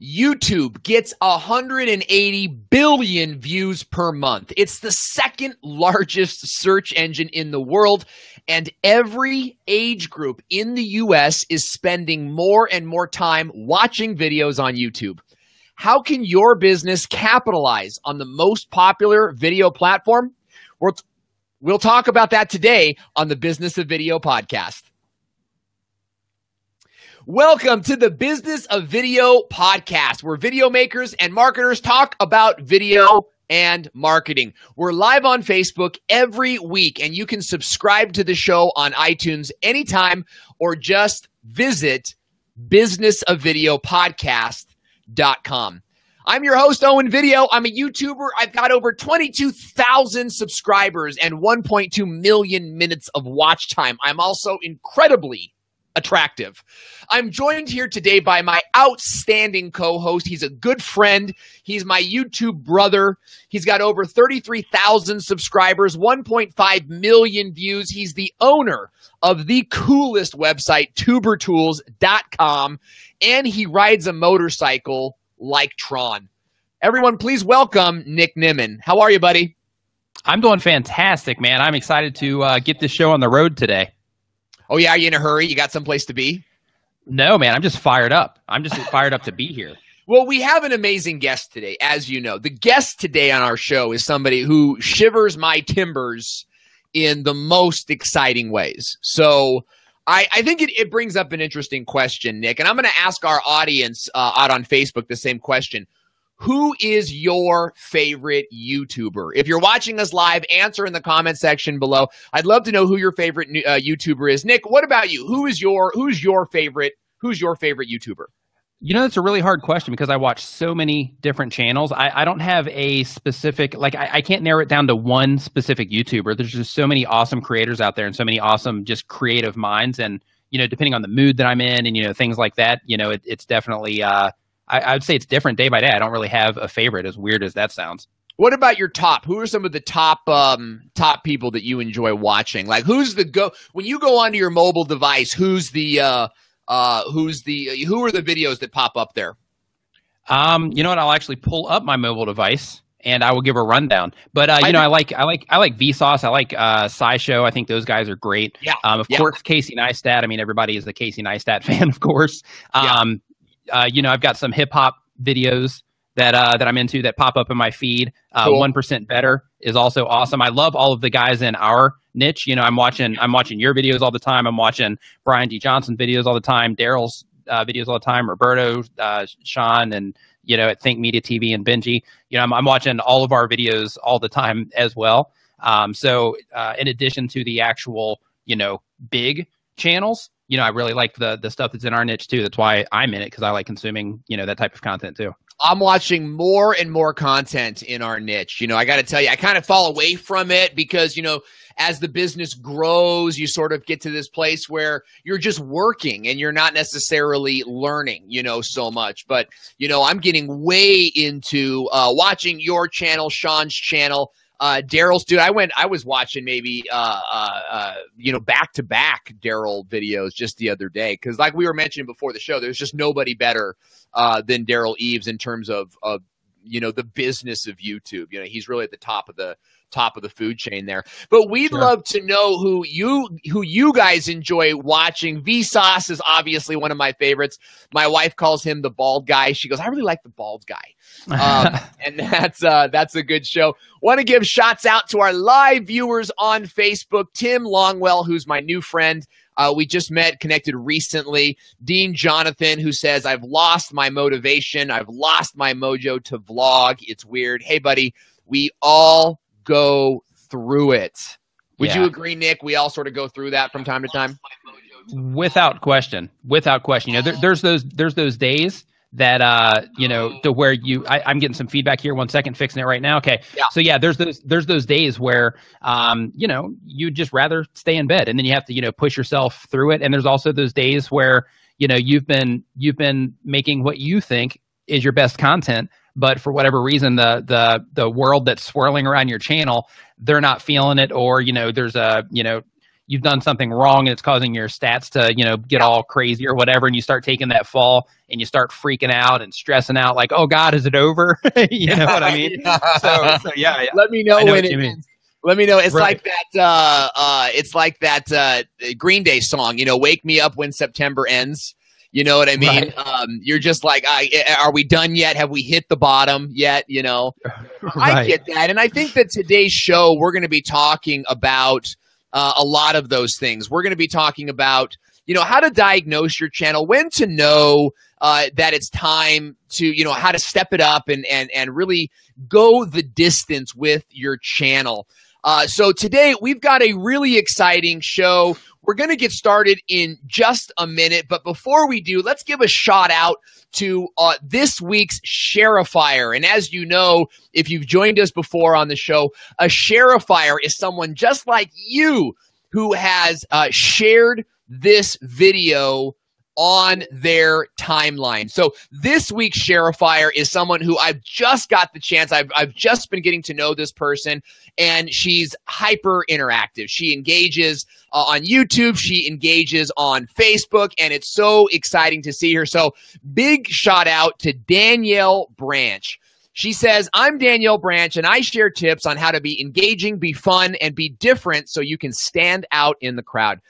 YouTube gets 180 billion views per month. It's the second largest search engine in the world, and every age group in the US is spending more and more time watching videos on YouTube. How can your business capitalize on the most popular video platform? We'll talk about that today on the Business of Video podcast. Welcome to the Business of Video podcast, where video makers and marketers talk about video and marketing. We're live on Facebook every week, and you can subscribe to the show on iTunes anytime or just visit businessofvideopodcast.com. I'm your host, Owen Video. I'm a YouTuber. I've got over 22,000 subscribers and 1.2 million minutes of watch time. I'm also incredibly attractive. I'm joined here today by my outstanding co-host. He's a good friend. He's my YouTube brother. He's got over 33,000 subscribers, 1.5 million views. He's the owner of the coolest website, tubertools.com, and he rides a motorcycle like Tron. Everyone, please welcome Nick Nimmin. How are you, buddy? I'm doing fantastic, man. I'm excited to get this show on the road today. Oh, yeah? Are you in a hurry? You got someplace to be? No, man. I'm just fired up. I'm just fired up to be here. Well, we have an amazing guest today, as you know. The guest today on our show is somebody who shivers my timbers in the most exciting ways. So I think it brings up an interesting question, Nick, and I'm going to ask our audience out on Facebook the same question. Who is your favorite YouTuber? If you're watching us live, answer in the comment section below. I'd love to know who your favorite YouTuber is. Nick, what about you? Who's your favorite YouTuber? You know, that's a really hard question because I watch so many different channels. I don't have a specific, I can't narrow it down to one specific YouTuber. There's just so many awesome creators out there and so many awesome just creative minds. And, you know, depending on the mood that I'm in and, you know, things like that, you know, it's definitely, I would say it's different day by day. I don't really have a favorite, as weird as that sounds. What about your top? Who are some of the top people that you enjoy watching? Like, when you go onto your mobile device, who are the videos that pop up there? You know what? I'll actually pull up my mobile device and I will give a rundown. But I like Vsauce. I like SciShow. I think those guys are great. Yeah. Of course, Casey Neistat. I mean, everybody is a Casey Neistat fan, of course. You know, I've got some hip hop videos that I'm into that pop up in my feed. Cool. 1% Better is also awesome. I love all of the guys in our niche. You know, I'm watching your videos all the time. I'm watching Brian D. Johnson videos all the time, Daryl's videos all the time, Roberto, Sean, and, you know, at Think Media TV and Benji. You know, I'm watching all of our videos all the time as well. So in addition to the actual, you know, big channels, you know, I really like the stuff that's in our niche too. That's why I'm in it, because I like consuming, you know, that type of content too. I'm watching more and more content in our niche. You know, I got to tell you, I kind of fall away from it because, you know, as the business grows, you sort of get to this place where you're just working and you're not necessarily learning, you know, so much. But, you know, I'm getting way into watching your channel, Sean's channel, Daryl's. Dude, I was watching maybe, you know, back-to-back Daryl videos just the other day. Because like we were mentioning before the show, there's just nobody better than Daryl Eves in terms of, you know, the business of YouTube. You know, he's really at the top of the food chain there. But we'd love to know who you guys enjoy watching. Vsauce is obviously one of my favorites. My wife calls him the bald guy. She goes, I really like the bald guy. And that's a good show. Want to give shots out to our live viewers on Facebook. Tim Longwell, who's my new friend. We just connected recently. Dean Jonathan, who says, I've lost my motivation. I've lost my mojo to vlog. It's weird. Hey, buddy, we all go through it. Would you agree, Nick? We all sort of go through that from time to time. Without question. You know, there's those days that you know, to where I'm getting some feedback here. 1 second, fixing it right now. Okay. Yeah. So yeah, there's those days where you know, you'd just rather stay in bed, and then you have to, you know, push yourself through it. And there's also those days where, you know, you've been making what you think is your best content, but for whatever reason, the world that's swirling around your channel, they're not feeling it, or, you know, there's a, you know, you've done something wrong and it's causing your stats to, get all crazy or whatever, and you start taking that fall and you start freaking out and stressing out like, oh God, is it over? You know what I mean? So yeah. Let me know when it ends. Let me know. It's Right. like that Green Day song, Wake Me Up When September Ends. You know what I mean? Right. You're just like, are we done yet? Have we hit the bottom yet? I Right. get that. And I think that today's show, we're going to be talking about a lot of those things. We're going to be talking about, how to diagnose your channel, when to know that it's time to, how to step it up and really go the distance with your channel. So today we've got a really exciting show. We're going to get started in just a minute, but before we do, let's give a shout out to this week's Shareafire. And as you know, if you've joined us before on the show, a Shareafire is someone just like you who has shared this video on their timeline. So this week's Shareafire is someone who I've just got the chance. I've just been getting to know this person, and she's hyper interactive. She engages on YouTube. She engages on Facebook, and it's so exciting to see her. So big shout out to Danielle Branch. She says, I'm Danielle Branch, and I share tips on how to be engaging, be fun, and be different so you can stand out in the crowd.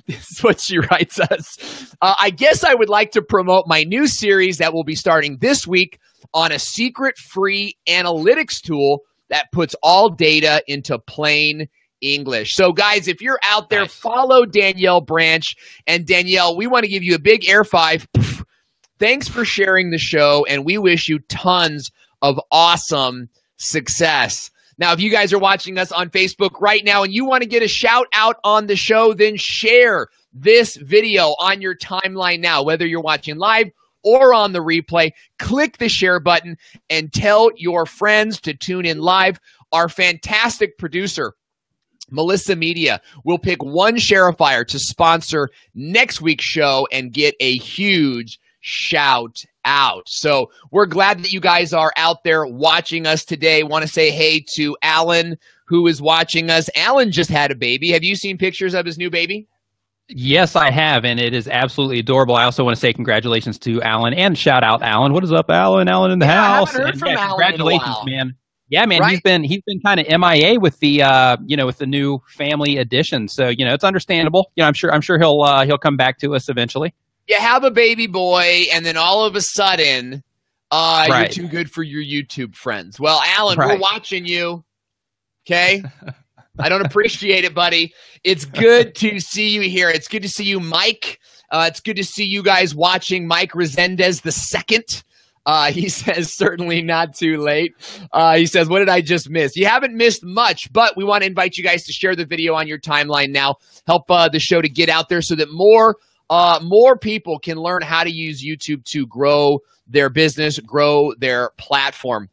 This is what she writes us. I guess I would like to promote my new series that will be starting this week on a secret free analytics tool that puts all data into plain English. So guys, if you're out there, Nice. follow Danielle Branch. And Danielle, we want to give you a big air five. Thanks for sharing the show, and we wish you tons of awesome success. Now, if you guys are watching us on Facebook right now and you want to get a shout out on the show, then share this video on your timeline now, whether you're watching live or on the replay. Click the share button and tell your friends to tune in live. Our fantastic producer, Melissa Media, will pick one Shareafire to sponsor next week's show and get a huge shout out. So we're glad that you guys are out there watching us today. Want to say hey to Alan, who is watching us. Alan just had a baby. Have you seen pictures of his new baby? Yes, I have, and it is absolutely adorable. I also want to say congratulations to Alan and shout out Alan. What is up, Alan? Alan in the house. I haven't heard And from Alan congratulations, in a while. man. Yeah, man, Right? he's been kind of MIA with the with the new family addition. So it's understandable. I'm sure he'll come back to us eventually. You have a baby boy, and then all of a sudden, you're Right. too good for your YouTube friends. Well, Alan, Right. we're watching you. Okay? I don't appreciate it, buddy. It's good to see you here. It's good to see you, Mike. It's good to see you guys watching Mike Resendez II. He says, certainly not too late. He says, what did I just miss? You haven't missed much, but we want to invite you guys to share the video on your timeline now. Help the show to get out there so that more people can learn how to use YouTube to grow their business, grow their platform.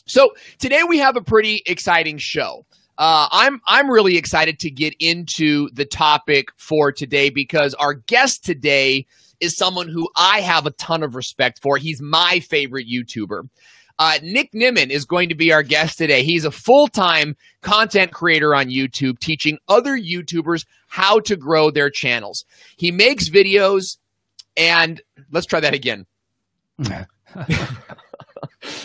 So today we have a pretty exciting show. I'm really excited to get into the topic for today because our guest today is someone who I have a ton of respect for. He's my favorite YouTuber. Nick Nimmin is going to be our guest today. He's a full-time content creator on YouTube, teaching other YouTubers how to grow their channels. He makes videos, and let's try that again.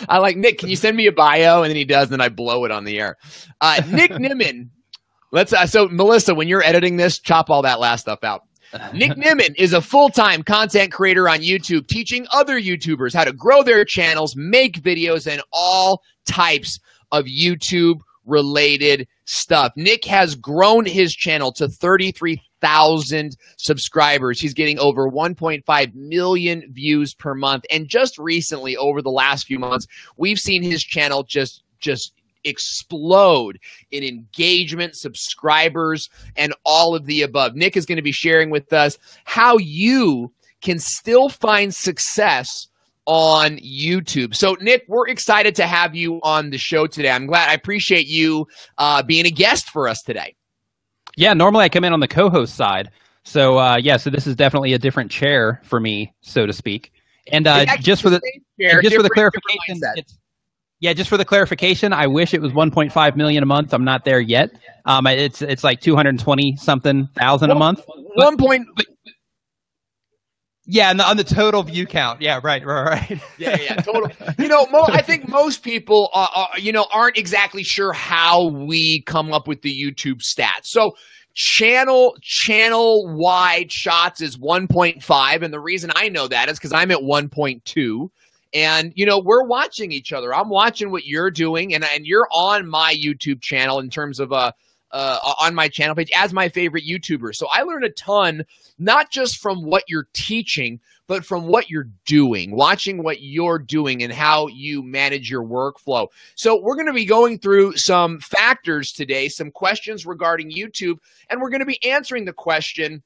I like, Nick, can you send me a bio? And then he does, and then I blow it on the air. Nick Nimmin. So Melissa, when you're editing this, chop all that last stuff out. Nick Nimmin is a full-time content creator on YouTube, teaching other YouTubers how to grow their channels, make videos, and all types of YouTube-related stuff. Nick has grown his channel to 33,000 subscribers. He's getting over 1.5 million views per month. And just recently, over the last few months, we've seen his channel just explode in engagement, subscribers, and all of the above. Nick is going to be sharing with us how you can still find success on YouTube. So, Nick, we're excited to have you on the show today. I appreciate you being a guest for us today. Yeah, normally I come in on the co-host side. So, so this is definitely a different chair for me, so to speak. And just for the clarification, Yeah, just for the clarification, I wish it was 1.5 million a month. I'm not there yet. It's like 220 something thousand a month. One point. Yeah, on the total view count. Yeah, right. Yeah, total. I think most people, aren't exactly sure how we come up with the YouTube stats. So channel wide shots is 1.5, and the reason I know that is because I'm at 1.2. And, we're watching each other. I'm watching what you're doing, and you're on my YouTube channel in terms of on my channel page as my favorite YouTuber. So I learned a ton, not just from what you're teaching, but from what you're doing, watching what you're doing and how you manage your workflow. So we're going to be going through some factors today, some questions regarding YouTube, and we're going to be answering the question,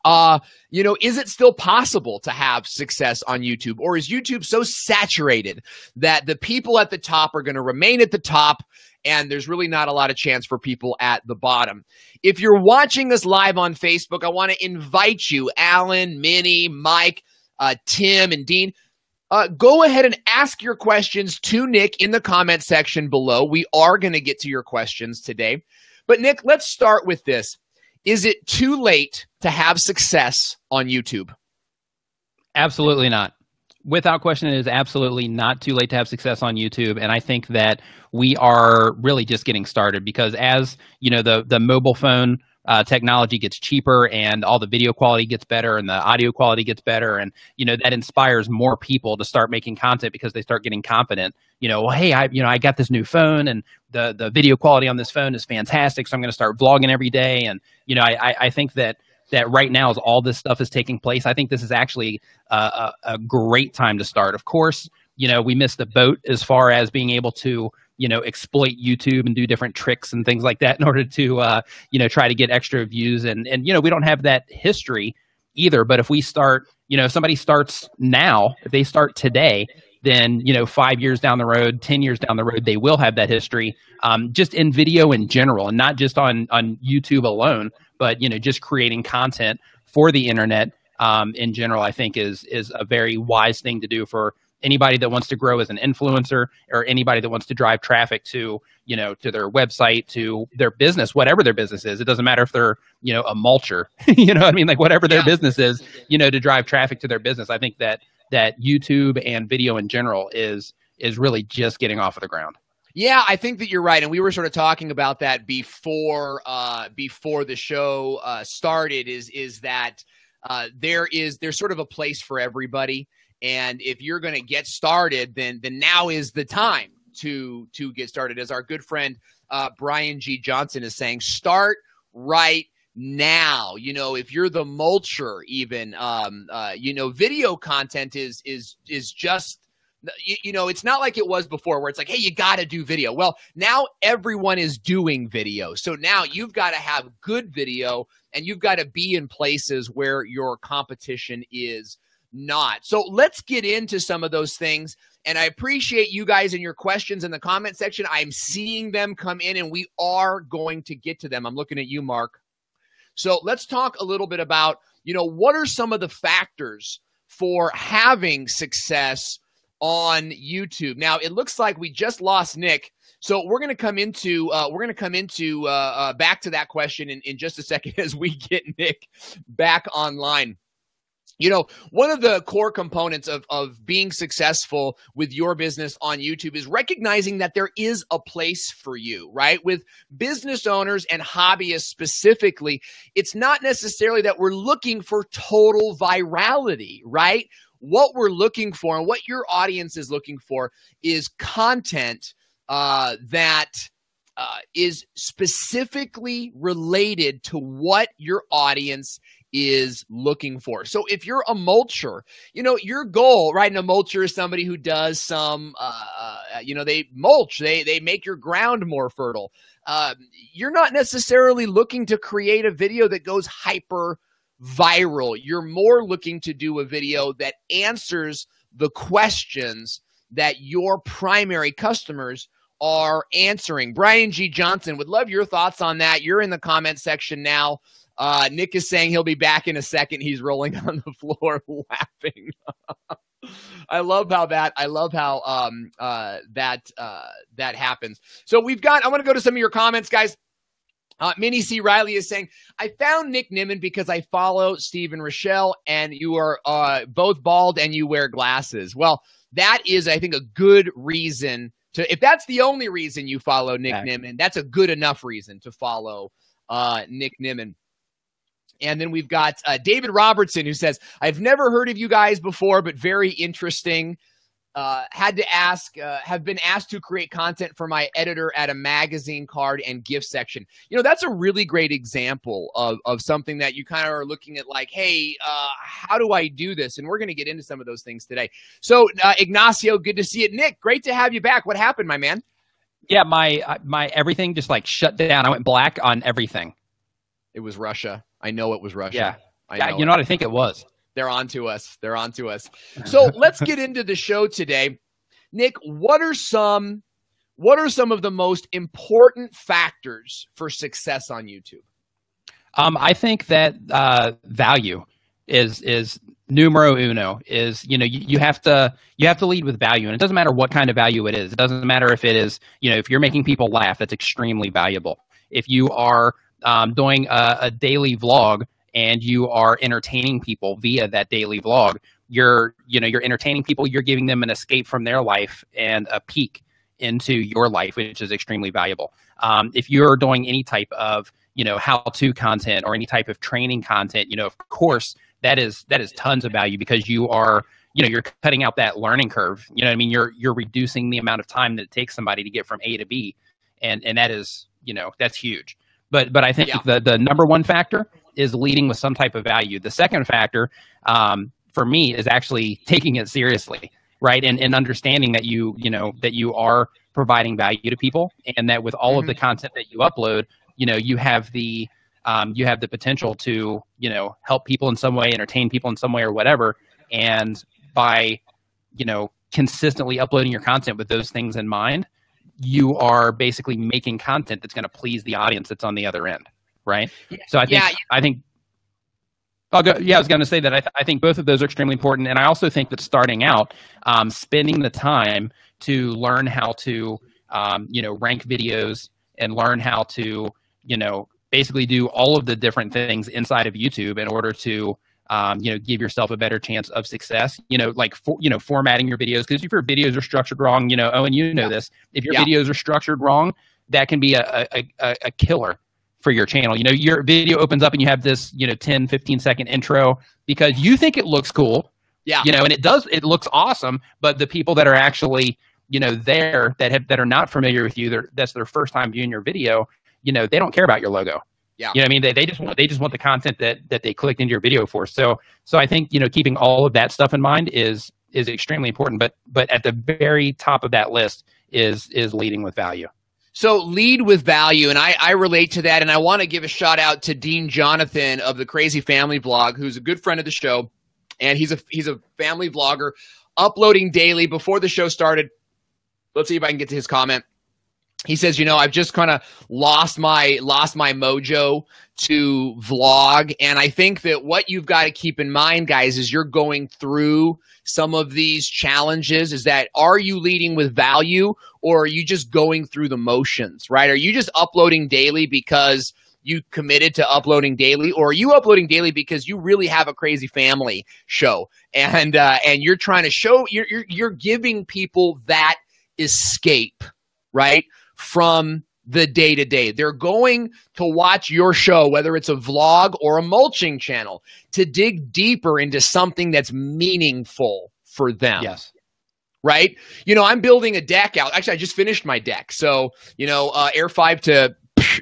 is it still possible to have success on YouTube, or is YouTube so saturated that the people at the top are going to remain at the top and there's really not a lot of chance for people at the bottom? If you're watching us live on Facebook, I want to invite you, Alan, Minnie, Mike, Tim, and Dean. Go ahead and ask your questions to Nick in the comment section below. We are going to get to your questions today. But Nick, let's start with this. Is it too late to have success on YouTube? Absolutely not. Without question, it is absolutely not too late to have success on YouTube. And I think that we are really just getting started, because as the mobile phone technology gets cheaper and all the video quality gets better and the audio quality gets better, and that inspires more people to start making content because they start getting confident. Well, hey, I got this new phone and the video quality on this phone is fantastic, so I'm going to start vlogging every day. And I think that right now, as all this stuff is taking place, I think this is actually a great time to start. Of course, we missed the boat as far as being able to exploit YouTube and do different tricks and things like that in order to try to get extra views. And we don't have that history either. But if we start, if somebody starts now, if they start today, then 5 years down the road, 10 years down the road, they will have that history, just in video in general, and not just on YouTube alone, but just creating content for the internet in general. I think is a very wise thing to do for anybody that wants to grow as an influencer, or anybody that wants to drive traffic to to their website, to their business, whatever their business is. It doesn't matter if they're a mulcher, what I mean, like whatever their business is, to drive traffic to their business. I think that YouTube and video in general is really just getting off of the ground. Yeah, I think that you're right, and we were sort of talking about that before the show started. Is that there's sort of a place for everybody, and if you're going to get started, then now is the time to get started. As our good friend Brian G. Johnson is saying, start right now. If you're the mulcher, even video content is just, it's not like it was before where it's like, hey, you got to do video. Well, now everyone is doing video. So now you've got to have good video, and you've got to be in places where your competition is not. So let's get into some of those things. And I appreciate you guys and your questions in the comment section. I'm seeing them come in, and we are going to get to them. I'm looking at you, Mark. So let's talk a little bit about, what are some of the factors for having success on YouTube? Now, it looks like we just lost Nick, so we're going to come into back to that question in just a second as we get Nick back online. One of the core components of being successful with your business on YouTube is recognizing that there is a place for you, right? With business owners and hobbyists specifically, it's not necessarily that we're looking for total virality, right? What we're looking for and what your audience is looking for is content that is specifically related to what your audience is looking for. So if you're a mulcher, your goal, right? And a mulcher is somebody who does some, they mulch, they make your ground more fertile. You're not necessarily looking to create a video that goes hyper viral. You're more looking to do a video that answers the questions that your primary customers are answering. Brian G. Johnson, would love your thoughts on that. You're in the comment section now. Nick is saying he'll be back in a second. He's rolling on the floor laughing. I love how that happens. So I want to go to some of your comments, guys. Minnie C. Riley is saying, I found Nick Nimmin because I follow Steve and Rochelle, and you are both bald and you wear glasses. Well, that is, I think, a good reason to, if that's the only reason you follow Nick Nimmin, that's a good enough reason to follow Nick Nimmin. And then we've got David Robertson, who says, I've never heard of you guys before, but very interesting. Have been asked to create content for my editor at a magazine, card, and gift section. That's a really great example of something that you kind of are looking at like, hey, how do I do this? And we're going to get into some of those things today. So, Ignacio, good to see it. Nick, great to have you back. What happened, my man? Yeah, my everything just like shut down. I went black on everything. It was Russia. I know it was Russia. Yeah. You know what? I think it was. They're on to us. So let's get into the show today. Nick, what are some of the most important factors for success on YouTube? I think that value is numero uno. You have to lead with value, and it doesn't matter what kind of value it is. It doesn't matter if it is, if you're making people laugh, that's extremely valuable. If you are doing a daily vlog and you are entertaining people via that daily vlog, you're entertaining people, you're giving them an escape from their life and a peek into your life, which is extremely valuable. If you're doing any type of, how-to content or any type of training content, of course, that is tons of value, because you are, you're cutting out that learning curve. You're reducing the amount of time that it takes somebody to get from A to B. And that is, that's huge. But I think the number one factor is leading with some type of value. The second factor, for me, is actually taking it seriously, right? And understanding that that you are providing value to people, and that with all of the content that you upload, you have the potential to, help people in some way, entertain people in some way or whatever. And by, consistently uploading your content with those things in mind, you are basically making content that's going to please the audience that's on the other end, right? So I think I'll go. Yeah, I was going to say that I think both of those are extremely important, and I also think that starting out, spending the time to learn how to, rank videos and learn how to, basically do all of the different things inside of YouTube in order to, give yourself a better chance of success, formatting your videos. Because if your videos are structured wrong, Owen, this, if your videos are structured wrong, that can be a killer for your channel. Your video opens up and you have this, 10, 15 second intro because you think it looks cool. Yeah. And it looks awesome, but the people that are actually, there that are not familiar with you, that's their first time viewing your video, they don't care about your logo. Yeah. They just want the content that they clicked into your video for. So I think, keeping all of that stuff in mind is extremely important, but at the very top of that list is leading with value. So lead with value, and I relate to that, and I want to give a shout out to Dean Jonathan of the Crazy Family Vlog, who's a good friend of the show, and he's a family vlogger uploading daily. Before the show started, let's see if I can get to his comment. He says, I've just kind of lost my mojo to vlog. And I think that what you've got to keep in mind, guys, as you're going through some of these challenges is that, are you leading with value, or are you just going through the motions, right? Are you just uploading daily because you committed to uploading daily, or are you uploading daily because you really have a crazy family show and you're trying to show, you're giving people that escape, right, from the day-to-day. They're going to watch your show, whether it's a vlog or a mulching channel, to dig deeper into something that's meaningful for them. Yes. Right? I'm building a deck out. Actually, I just finished my deck. So, Air 5 to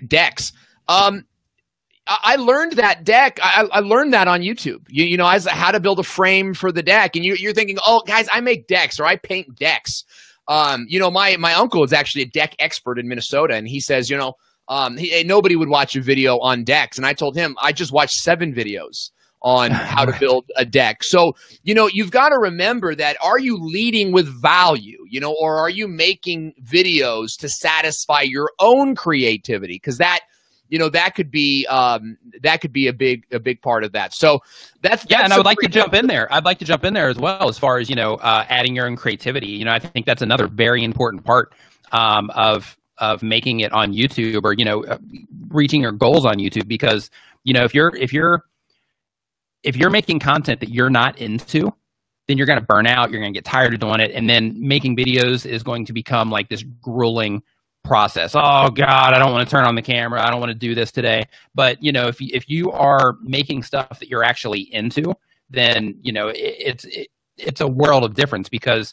decks. I learned that deck. I learned that on YouTube. How to build a frame for the deck. And you're thinking, oh, guys, I make decks or I paint decks. My uncle is actually a deck expert in Minnesota, and he says, nobody would watch a video on decks. And I told him, I just watched 7 videos on how to build a deck. So, you've got to remember that, are you leading with value, or are you making videos to satisfy your own creativity? Because that that could be a big part of that. So that's and I would like to jump in there. I'd like to jump in there as well, as far as adding your own creativity. I think that's another very important part of making it on YouTube, or reaching your goals on YouTube, because if you're making content that you're not into, then you're going to burn out. You're going to get tired of doing it, and then making videos is going to become like this grueling process. Oh God, I don't want to turn on the camera. I don't want to do this today. But if you are making stuff that you're actually into, then it's a world of difference, because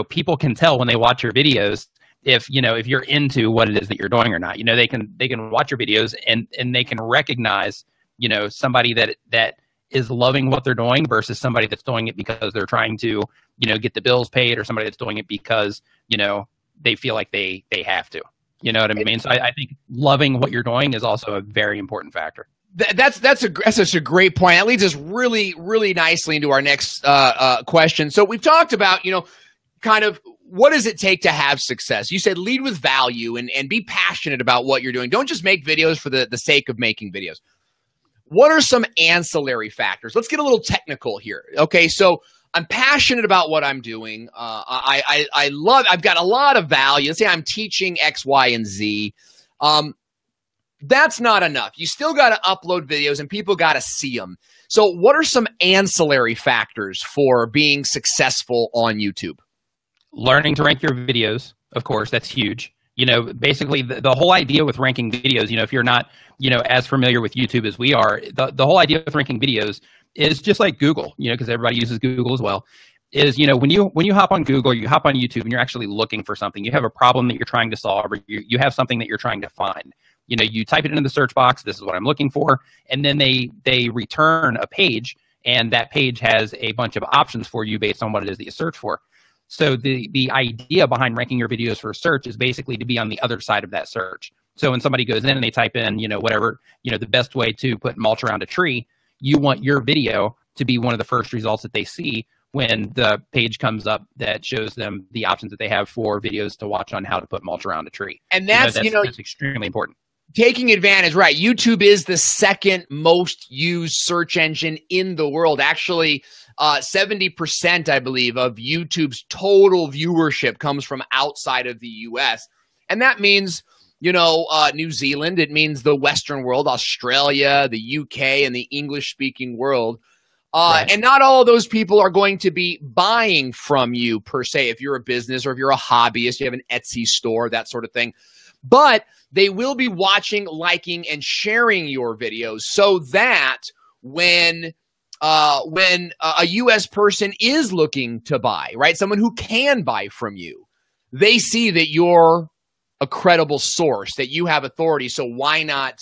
people can tell when they watch your videos if you're into what it is that you're doing or not. They can watch your videos and they can recognize somebody that is loving what they're doing versus somebody that's doing it because they're trying to get the bills paid, or somebody that's doing it because they feel like they have to. You know what I mean? So I think loving what you're doing is also a very important factor. That's such a great point. That leads us really, really nicely into our next question. So we've talked about, kind of what does it take to have success? You said lead with value and be passionate about what you're doing. Don't just make videos for the sake of making videos. What are some ancillary factors? Let's get a little technical here. Okay, so I'm passionate about what I'm doing. I've got a lot of value. Let's say I'm teaching X, Y, and Z. That's not enough. You still got to upload videos and people got to see them. So what are some ancillary factors for being successful on YouTube? Learning to rank your videos, of course, that's huge. Basically the whole idea with ranking videos, if you're not, as familiar with YouTube as we are, the whole idea with ranking videos is just like Google, because everybody uses Google as well, is, when you hop on Google, you hop on YouTube and you're actually looking for something, you have a problem that you're trying to solve, or you have something that you're trying to find. You type it into the search box, this is what I'm looking for, and then they return a page, and that page has a bunch of options for you based on what it is that you search for. So the idea behind ranking your videos for search is basically to be on the other side of that search. So when somebody goes in and they type in, whatever, the best way to put mulch around a tree, you want your video to be one of the first results that they see when the page comes up that shows them the options that they have for videos to watch on how to put mulch around a tree. And that's extremely important. Taking advantage, right? YouTube is the second most used search engine in the world. Actually, 70%, I believe, of YouTube's total viewership comes from outside of the U.S. And that means, New Zealand. It means the Western world, Australia, the UK, and the English-speaking world. Right. And not all of those people are going to be buying from you, per se, if you're a business or if you're a hobbyist, you have an Etsy store, that sort of thing. But they will be watching, liking, and sharing your videos so that when a U.S. person is looking to buy, right, someone who can buy from you, they see that you're a credible source, that you have authority. So why not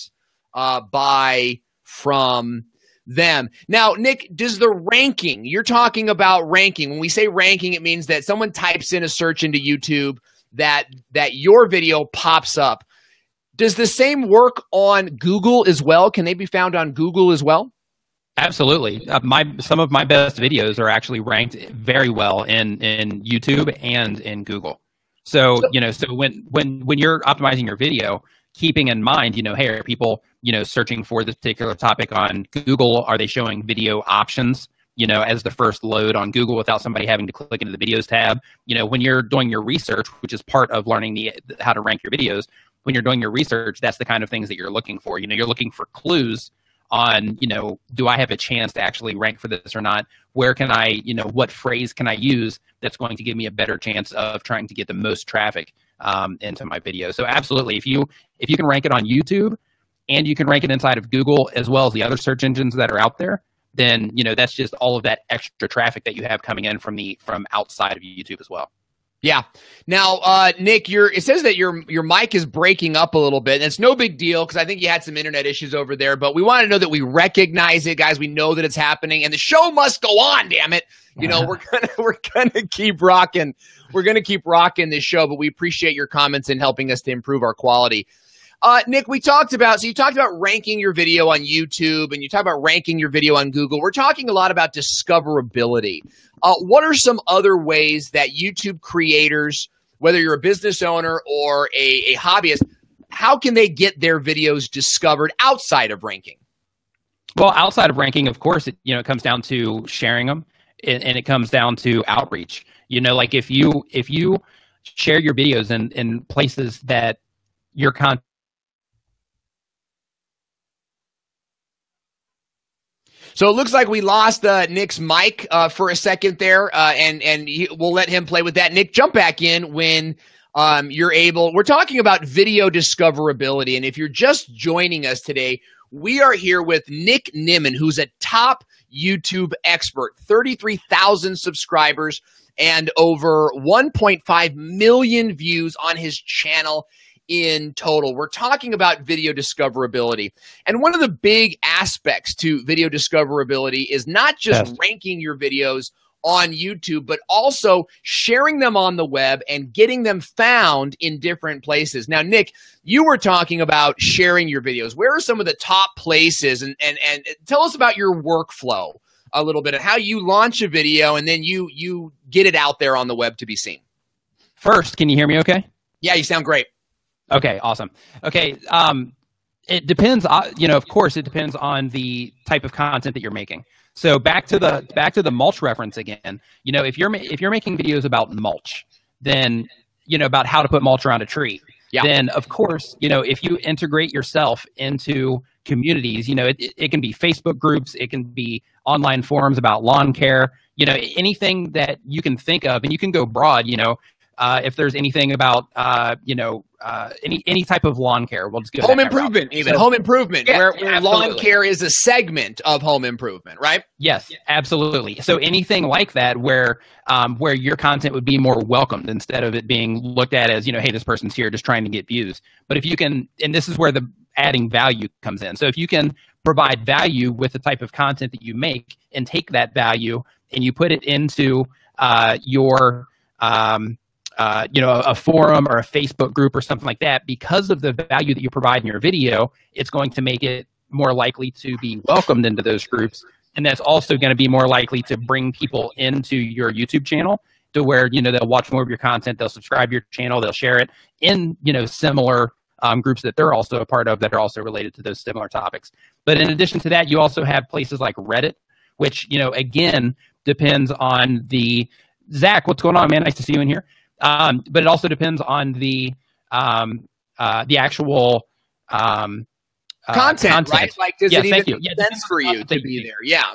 buy from them? Now, Nick, does the ranking, you're talking about ranking. When we say ranking, it means that someone types in a search into YouTube, that your video pops up. Does the same work on Google as well? Can they be found on Google as well? Absolutely. Some of my best videos are actually ranked very well in YouTube and in Google. So when you're optimizing your video, keeping in mind, hey, are people, searching for this particular topic on Google? Are they showing video options, as the first load on Google without somebody having to click into the videos tab? When you're doing your research, which is part of learning how to rank your videos, when you're doing your research, that's the kind of things that you're looking for. You're looking for clues on, do I have a chance to actually rank for this or not? Where can I, what phrase can I use that's going to give me a better chance of trying to get the most traffic into my video? So absolutely, if you can rank it on YouTube and you can rank it inside of Google as well as the other search engines that are out there, then, that's just all of that extra traffic that you have coming in from outside of YouTube as well. Yeah. Now, Nick, it says that your mic is breaking up a little bit, and it's no big deal because I think you had some internet issues over there, but we want to know that we recognize it, guys. We know that it's happening, and the show must go on, damn it. We're gonna keep rocking. We're gonna keep rocking this show, but we appreciate your comments and helping us to improve our quality. Nick, you talked about ranking your video on YouTube and you talked about ranking your video on Google. We're talking a lot about discoverability. What are some other ways that YouTube creators, whether you're a business owner or a hobbyist, how can they get their videos discovered outside of ranking? Well, outside of ranking, of course, it comes down to sharing them, and it comes down to outreach. Like if you share your videos in places that your content. So it looks like we lost Nick's mic for a second there, and we'll let him play with that. Nick, jump back in when you're able. We're talking about video discoverability, and if you're just joining us today, we are here with Nick Nimmin, who's a top YouTube expert, 33,000 subscribers and over 1.5 million views on his channel in total. We're talking about video discoverability. And one of the big aspects to video discoverability is not just ranking your videos on YouTube, but also sharing them on the web and getting them found in different places. Now, Nick, you were talking about sharing your videos. Where are some of the top places? And tell us about your workflow a little bit, and how you launch a video and then you get it out there on the web to be seen. First, can you hear me okay? Yeah, you sound great. Okay, awesome. Okay, it depends. Of course, it depends on the type of content that you're making. So back to the mulch reference again. If you're making videos about mulch, then about how to put mulch around a tree. Yeah. Then of course, if you integrate yourself into communities, it can be Facebook groups, it can be online forums about lawn care. Anything that you can think of, and you can go broad. If there's anything about any type of lawn care, we'll just go home improvement, home improvement, yeah, where lawn care is a segment of home improvement, right? Yes, absolutely. So anything like that, where your content would be more welcomed instead of it being looked at as hey, this person's here just trying to get views. But if you can, and this is where the adding value comes in. So if you can provide value with the type of content that you make, and take that value and you put it into your a forum or a Facebook group or something like that, because of the value that you provide in your video, it's going to make it more likely to be welcomed into those groups. And that's also going to be more likely to bring people into your YouTube channel to where, they'll watch more of your content, they'll subscribe to your channel, they'll share it in, similar groups that they're also a part of that are also related to those similar topics. But in addition to that, you also have places like Reddit, which, again, depends on the Zach, what's going on, man? Nice to see you in here. But it also depends on the actual content, right? Like, does it even make sense for you to be there? Yeah.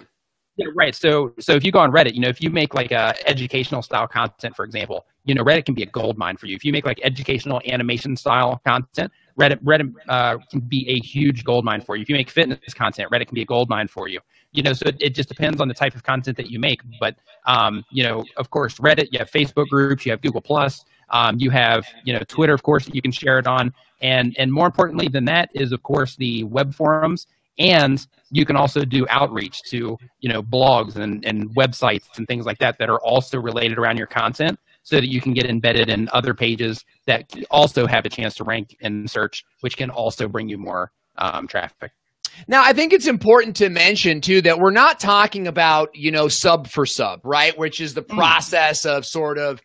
Yeah, right. So if you go on Reddit, if you make like a educational style content, for example, Reddit can be a gold mine for you. If you make like educational animation style content, Reddit can be a huge gold mine for you. If you make fitness content, Reddit can be a gold mine for you. So it just depends on the type of content that you make. But of course, Reddit, you have Facebook groups, you have Google Plus, you have Twitter, of course, that you can share it on, and more importantly than that is, of course, the web forums. And you can also do outreach to, blogs and websites and things like that are also related around your content, so that you can get embedded in other pages that also have a chance to rank and search, which can also bring you more traffic. Now, I think it's important to mention, too, that we're not talking about, sub for sub, right? Which is the process of sort of,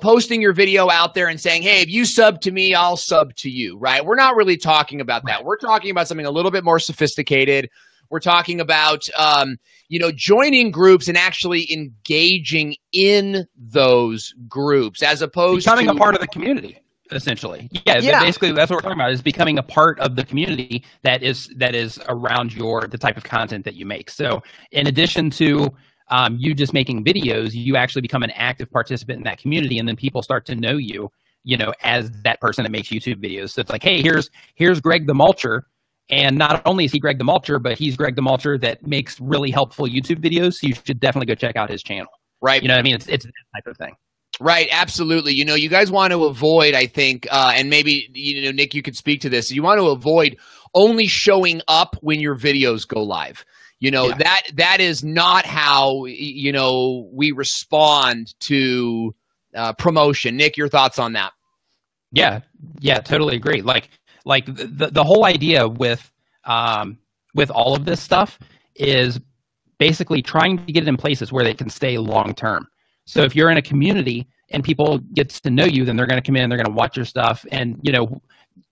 posting your video out there and saying, hey, if you sub to me, I'll sub to you, right? We're not really talking about that. We're talking about something a little bit more sophisticated. We're talking about, joining groups and actually engaging in those groups as opposed becoming to a part of the community, essentially. Yeah. Basically, that's what we're talking about, is becoming a part of the community that is around the type of content that you make. So in addition to you just making videos, you actually become an active participant in that community, and then people start to know you, as that person that makes YouTube videos. So it's like, hey, here's Greg the Mulcher, and not only is he Greg the Mulcher, but he's Greg the Mulcher that makes really helpful YouTube videos. So you should definitely go check out his channel. Right. You know what I mean? It's that type of thing. Right, absolutely. You guys want to avoid, I think, and maybe, Nick, you could speak to this. You want to avoid only showing up when your videos go live. That is not how, we respond to promotion. Nick, your thoughts on that? Yeah, totally agree. Like the whole idea with all of this stuff is basically trying to get it in places where they can stay long term. So if you're in a community and people get to know you, then they're going to come in, they're going to watch your stuff. And,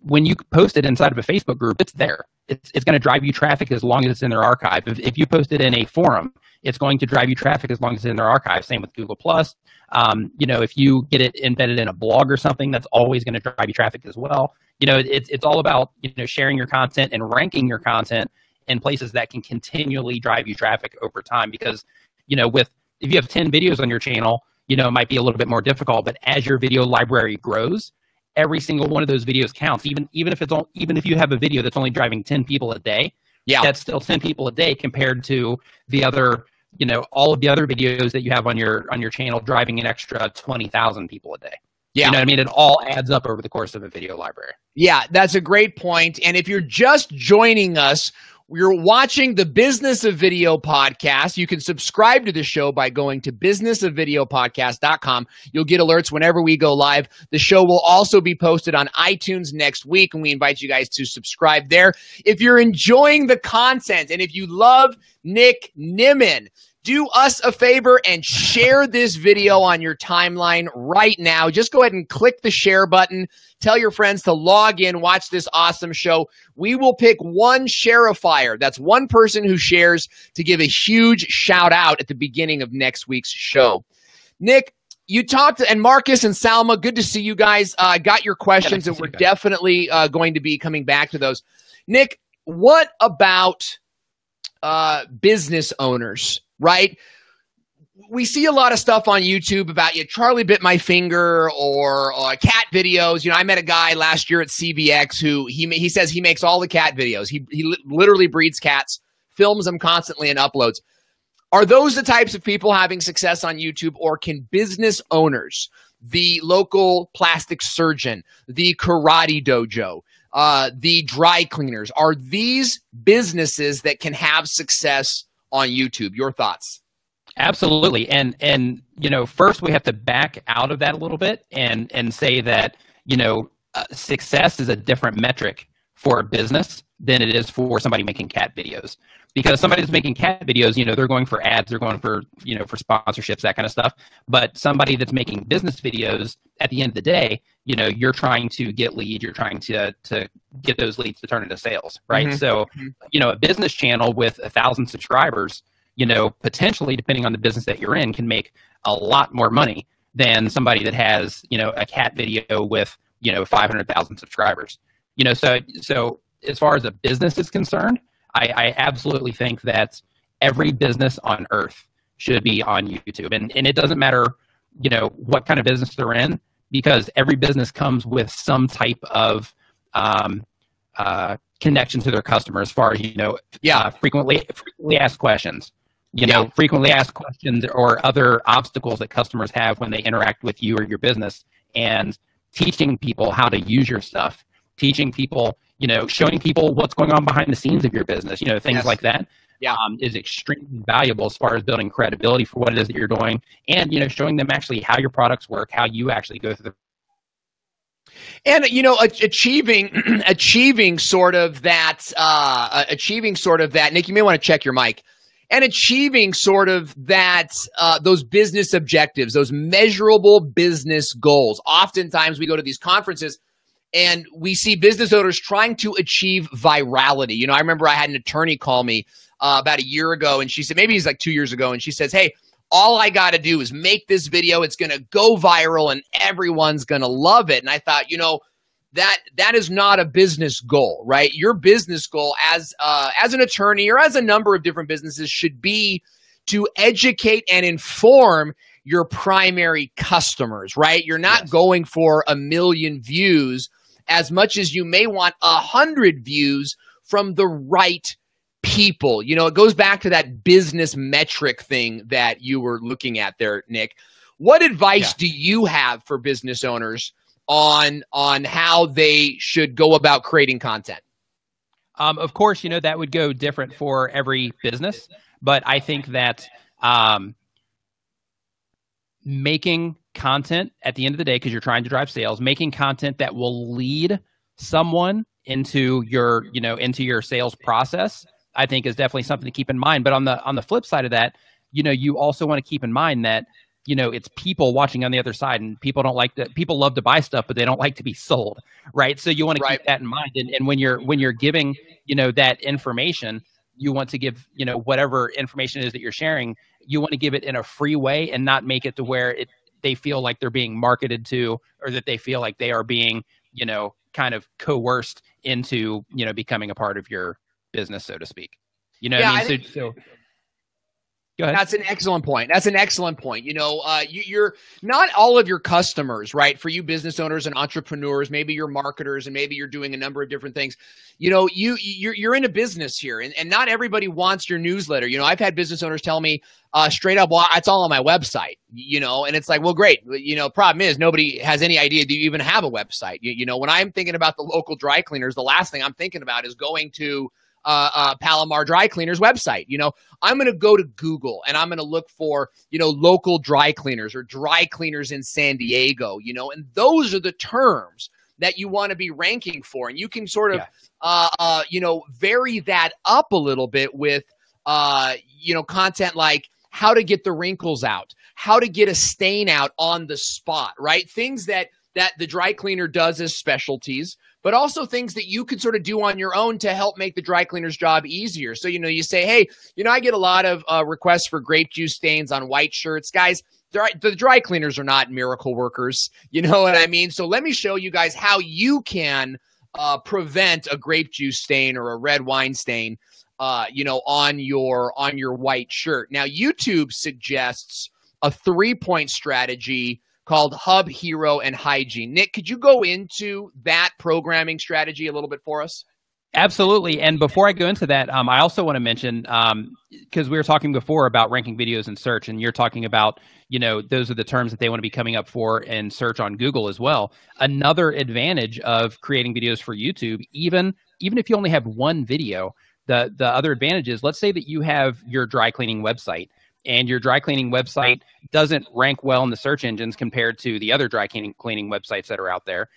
when you post it inside of a Facebook group, it's there. It's going to drive you traffic as long as it's in their archive. If you post it in a forum, it's going to drive you traffic as long as it's in their archive. Same with Google Plus. If you get it embedded in a blog or something, that's always going to drive you traffic as well. It's all about, sharing your content and ranking your content in places that can continually drive you traffic over time. Because, if you have 10 videos on your channel, it might be a little bit more difficult, but as your video library grows, every single one of those videos counts. Even if you have a video that's only driving 10 people a day, that's still 10 people a day compared to the other, all of the other videos that you have on your channel driving an extra 20,000 people a day. Yeah. You know what I mean? It all adds up over the course of a video library. Yeah, that's a great point. And if you're just joining us, you're watching the Business of Video podcast. You can subscribe to the show by going to businessofvideopodcast.com. You'll get alerts whenever we go live. The show will also be posted on iTunes next week, and we invite you guys to subscribe there. If you're enjoying the content and if you love Nick Nimmin, do us a favor and share this video on your timeline right now. Just go ahead and click the share button. Tell your friends to log in, watch this awesome show. We will pick one share-ifier. That's one person who shares to give a huge shout out at the beginning of next week's show. Nick, you talked, and Marcus and Salma, good to see you guys. Got your questions, and we're definitely going to be coming back to those. Nick, what about business owners? Right? We see a lot of stuff on YouTube about Charlie bit my finger or cat videos. I met a guy last year at CBX who he says he makes all the cat videos. He literally breeds cats, films them constantly and uploads. Are those the types of people having success on YouTube, or can business owners, the local plastic surgeon, the karate dojo, the dry cleaners, are these businesses that can have success on YouTube? Your thoughts? Absolutely. And first we have to back out of that a little bit and say that, success is a different metric for a business than it is for somebody making cat videos. Because somebody that's making cat videos, they're going for ads, they're going for, for sponsorships, that kind of stuff. But somebody that's making business videos, at the end of the day, you're trying to get leads, you're trying to get those leads to turn into sales, right? Mm-hmm. So, a business channel with 1,000 subscribers, potentially, depending on the business that you're in, can make a lot more money than somebody that has, a cat video with, 500,000 subscribers. So as far as a business is concerned, I absolutely think that every business on earth should be on YouTube. And it doesn't matter, what kind of business they're in, because every business comes with some type of connection to their customer as far as, frequently asked questions. Frequently asked questions or other obstacles that customers have when they interact with you or your business, and teaching people how to use your stuff, teaching people, showing people what's going on behind the scenes of your business, things like that. Is extremely valuable as far as building credibility for what it is that you're doing, and, showing them actually how your products work, how you actually go through the and achieving sort of that. Nick, you may want to check your mic. And achieving sort of that, those business objectives, those measurable business goals. Oftentimes we go to these conferences and we see business owners trying to achieve virality. I remember I had an attorney call me about a year ago, and she said, maybe it's like 2 years ago, and she says, hey, all I got to do is make this video. It's going to go viral and everyone's going to love it. And I thought, that is not a business goal, right? Your business goal as an attorney or as a number of different businesses should be to educate and inform your primary customers, right? You're not going for 1 million views as much as you may want 100 views from the right people. It goes back to that business metric thing that you were looking at there, Nick. What advice do you have for business owners on how they should go about creating content? Of course, that would go different for every business, but I think that making content at the end of the day, because you're trying to drive sales, making content that will lead someone into your sales process, I think is definitely something to keep in mind. But on the flip side of that, you also want to keep in mind that it's people watching on the other side, and people don't like that. People love to buy stuff, but they don't like to be sold, right? So you want to keep that in mind. And when you're giving, that information, you want to give, whatever information is that you're sharing, you want to give it in a free way and not make it to where they feel like they're being marketed to, or that they feel like they are being, kind of coerced into, becoming a part of your business, so to speak. You know what I mean? So go ahead. That's an excellent point. You're not all of your customers, right? For you business owners and entrepreneurs, maybe you're marketers, and maybe you're doing a number of different things. You're in a business here, and not everybody wants your newsletter. I've had business owners tell me straight up, well, it's all on my website, and it's like, well, great. Problem is nobody has any idea that you even have a website. When I'm thinking about the local dry cleaners, the last thing I'm thinking about is going to Palomar Dry Cleaners website. I'm going to go to Google and I'm going to look for, local dry cleaners or dry cleaners in San Diego, and those are the terms that you want to be ranking for. And you can sort of, vary that up a little bit with, content like how to get the wrinkles out, how to get a stain out on the spot, right? Things that the dry cleaner does as specialties, but also things that you could sort of do on your own to help make the dry cleaner's job easier. So, you say, hey, I get a lot of requests for grape juice stains on white shirts. Guys, the dry cleaners are not miracle workers. You know what I mean? So let me show you guys how you can prevent a grape juice stain or a red wine stain, on your white shirt. Now, YouTube suggests a 3-point strategy called Hub, Hero, and Hygiene. Nick, could you go into that programming strategy a little bit for us? Absolutely. And before I go into that, I also want to mention, because we were talking before about ranking videos in search, and you're talking about, those are the terms that they want to be coming up for in search on Google as well. Another advantage of creating videos for YouTube, even if you only have one video, the other advantage is, let's say that you have your dry cleaning website, and your dry cleaning website doesn't rank well in the search engines compared to the other dry cleaning websites that are out there.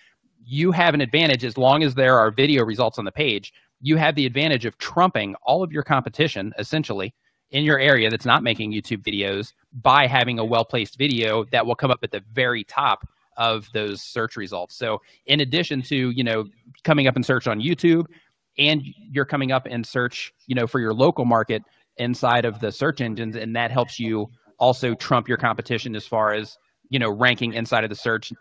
You have an advantage as long as there are video results on the page. You have the advantage of trumping all of your competition, essentially, in your area that's not making YouTube videos by having a well-placed video that will come up at the very top of those search results. So in addition to, coming up in search on YouTube, and you're coming up in search, for your local market inside of the search engines, and that helps you also trump your competition as far as, ranking inside of the search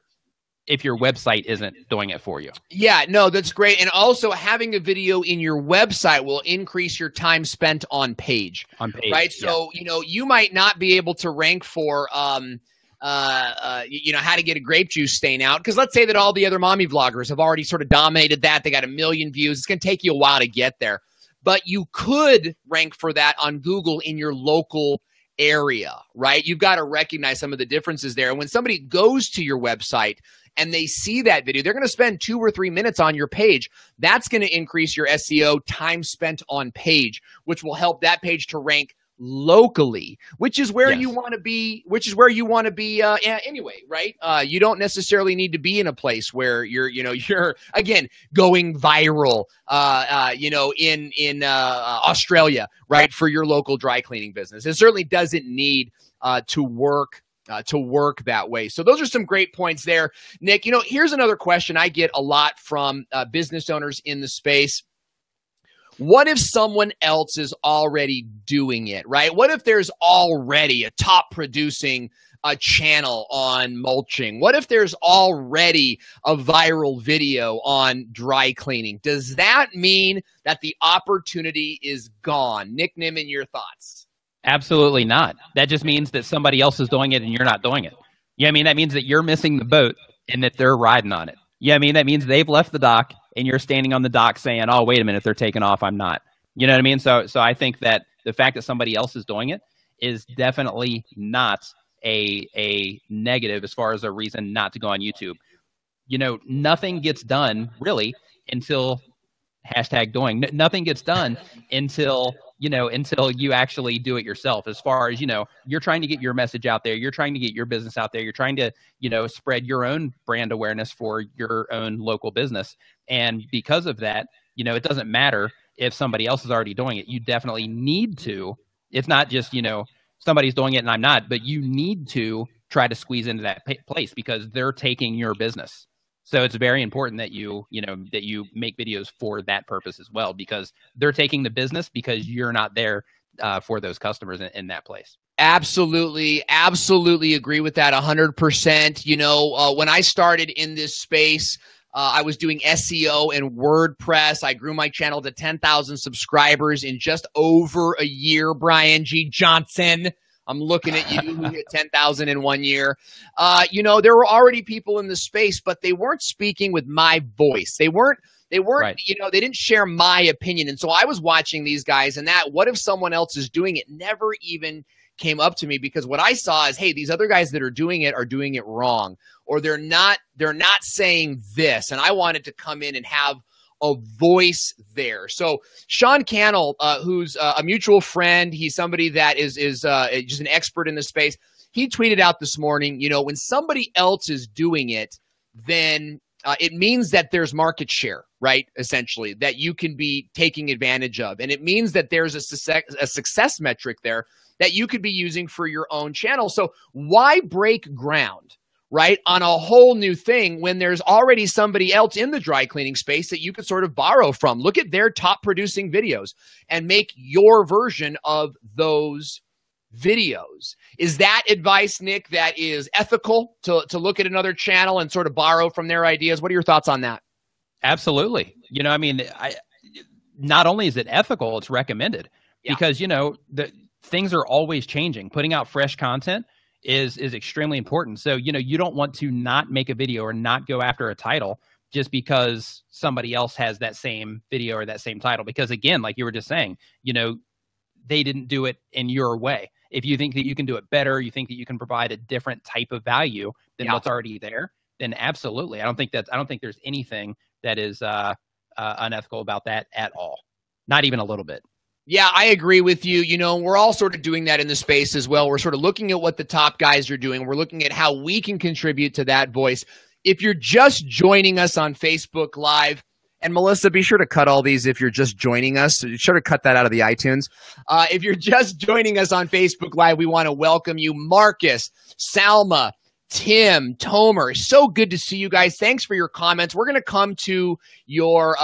if your website isn't doing it for you. Yeah, no, that's great. And also having a video in your website will increase your time spent on page. Right? So, you might not be able to rank for how to get a grape juice stain out, because let's say that all the other mommy vloggers have already sort of dominated that. They got 1 million views. It's going to take you a while to get there. But you could rank for that on Google in your local area, right? You've got to recognize some of the differences there. And when somebody goes to your website and they see that video, they're going to spend 2 or 3 minutes on your page. That's going to increase your SEO time spent on page, which will help that page to rank locally, which is where you want to be, anyway, right? You don't necessarily need to be in a place where you're again going viral, in Australia, right? For your local dry cleaning business. It certainly doesn't need to work that way. So those are some great points there, Nick. Here's another question I get a lot from business owners in the space. What if someone else is already doing it, right? What if there's already a top producing channel on mulching? What if there's already a viral video on dry cleaning? Does that mean that the opportunity is gone? Nick Nimmin, your thoughts? Absolutely not. That just means that somebody else is doing it and you're not doing it. Yeah, I mean, that means that you're missing the boat and that they're riding on it. Yeah, I mean, that means they've left the dock and you're standing on the dock saying, oh, wait a minute, they're taking off, I'm not. You know what I mean? So I think that the fact that somebody else is doing it is definitely not a negative as far as a reason not to go on YouTube. Nothing gets done really until #doing. Nothing gets done until you actually do it yourself. As far as, you're trying to get your message out there, you're trying to get your business out there, you're trying to, spread your own brand awareness for your own local business. And because of that, it doesn't matter if somebody else is already doing it. You definitely need to. It's not just, somebody's doing it and I'm not, but you need to try to squeeze into that place because they're taking your business. So it's very important that you make videos for that purpose as well, because they're taking the business because you're not there for those customers in that place. Absolutely. Absolutely agree with that 100%. You know, when I started in this space, I was doing SEO and WordPress. I grew my channel to 10,000 subscribers in just over a year, Brian G. Johnson. I'm looking at you who hit 10,000 in 1 year. You know, there were already people in the space, but they weren't speaking with my voice. They weren't, right. You know, they didn't share my opinion. And so I was watching these guys, and that, what if someone else is doing it, never even came up to me, because what I saw is, hey, these other guys that are doing it wrong, or they're not saying this. And I wanted to come in and have a voice there. So Sean Cannell, who's a mutual friend, he's somebody that is just an expert in the space. He tweeted out this morning, you know, when somebody else is doing it, then it means that there's market share, right? Essentially, that you can be taking advantage of. And it means that there's a success metric there that you could be using for your own channel. So why break ground, right, on a whole new thing when there's already somebody else in the dry cleaning space that you could sort of borrow from? Look at their top producing videos and make your version of those videos. Is that advice, Nick, that is ethical to look at another channel and sort of borrow from their ideas? What are your thoughts on that? Absolutely. You know, I mean, not only is it ethical, it's recommended, because, you know, things are always changing. Putting out fresh content is extremely important. So, you know, you don't want to not make a video or not go after a title just because somebody else has that same video or that same title. Because again, like you were just saying, you know, they didn't do it in your way. If you think that you can do it better, you think that you can provide a different type of value than what's already there, then absolutely. I don't think there's anything that is unethical about that at all. Not even a little bit. Yeah, I agree with you. You know, we're all sort of doing that in the space as well. We're sort of looking at what the top guys are doing. We're looking at how we can contribute to that voice. If you're just joining us on Facebook Live, and Melissa, be sure to cut all these if you're just joining us. Be sure to cut that out of the iTunes. If you're just joining us on Facebook Live, we want to welcome you. Marcus, Salma, Tim, Tomer, so good to see you guys. Thanks for your comments. We're going to come to your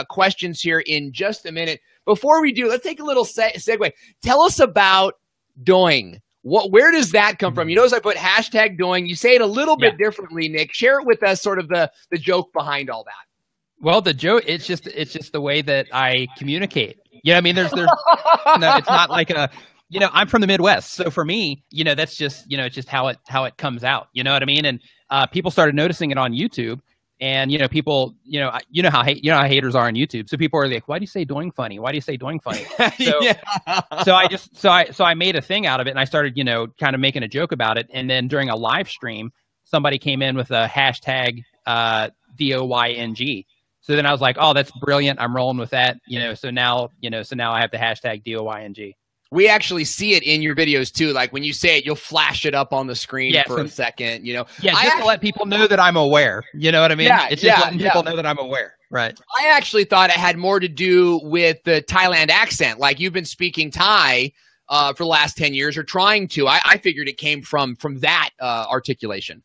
questions here in just a minute. Before we do, let's take a little segue. Tell us about Doing. Where does that come from? You notice I put hashtag Doing. You say it a little bit differently, Nick. Share it with us, sort of the joke behind all that. Well, the joke, it's just the way that I communicate. You know, I mean, there's no, it's not like you know, I'm from the Midwest. So for me, you know, that's just, you know, it's just how it comes out. You know what I mean? And people started noticing it on YouTube. And, you know, people, you know how haters are on YouTube. So people are like, why do you say Doing funny? Why do you say Doing funny? So so I made a thing out of it, and I started, you know, kind of making a joke about it. And then during a live stream, somebody came in with a hashtag DOYNG. So then I was like, oh, that's brilliant. I'm rolling with that. You know, so now I have the hashtag DOYNG. We actually see it in your videos too. Like when you say it, you'll flash it up on the screen for a second, you know. Yeah, just to let people know that I'm aware. You know what I mean? It's just letting people know that I'm aware. Right. I actually thought it had more to do with the Thailand accent. Like you've been speaking Thai for the last 10 years or trying to. I figured it came from that articulation.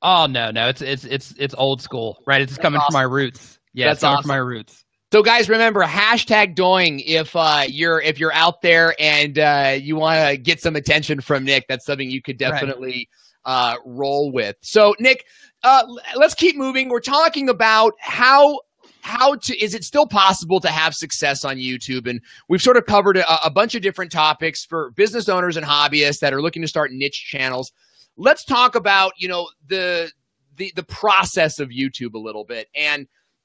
Oh, no. It's old school, right? It's coming from my roots. Yeah, it's coming from my roots. So guys, remember hashtag Doing if you're out there and you want to get some attention from Nick. That's something you could definitely roll with. So Nick, let's keep moving. We're talking about how is it still possible to have success on YouTube? And we've sort of covered a bunch of different topics for business owners and hobbyists that are looking to start niche channels. Let's talk about, you know, the process of YouTube a little bit.